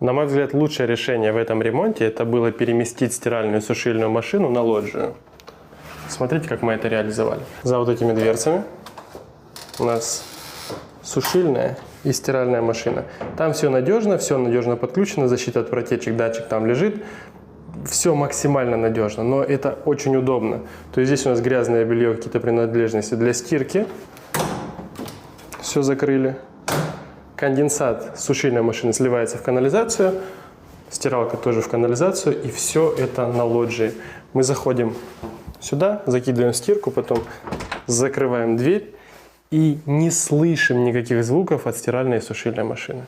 На мой взгляд, лучшее решение в этом ремонте это было переместить стиральную и сушильную машину на лоджию. Смотрите, как мы это реализовали. За вот этими дверцами у нас сушильная и стиральная машина. Там все надежно подключено, защита от протечек, датчик там лежит. Все максимально надежно, но это очень удобно. То есть здесь у нас грязное белье, какие-то принадлежности для стирки. Все закрыли. Конденсат с сушильной машины сливается в канализацию. Стиралка тоже в канализацию. И все это на лоджии. Мы заходим сюда, закидываем стирку, потом закрываем дверь и не слышим никаких звуков от стиральной и сушильной машины.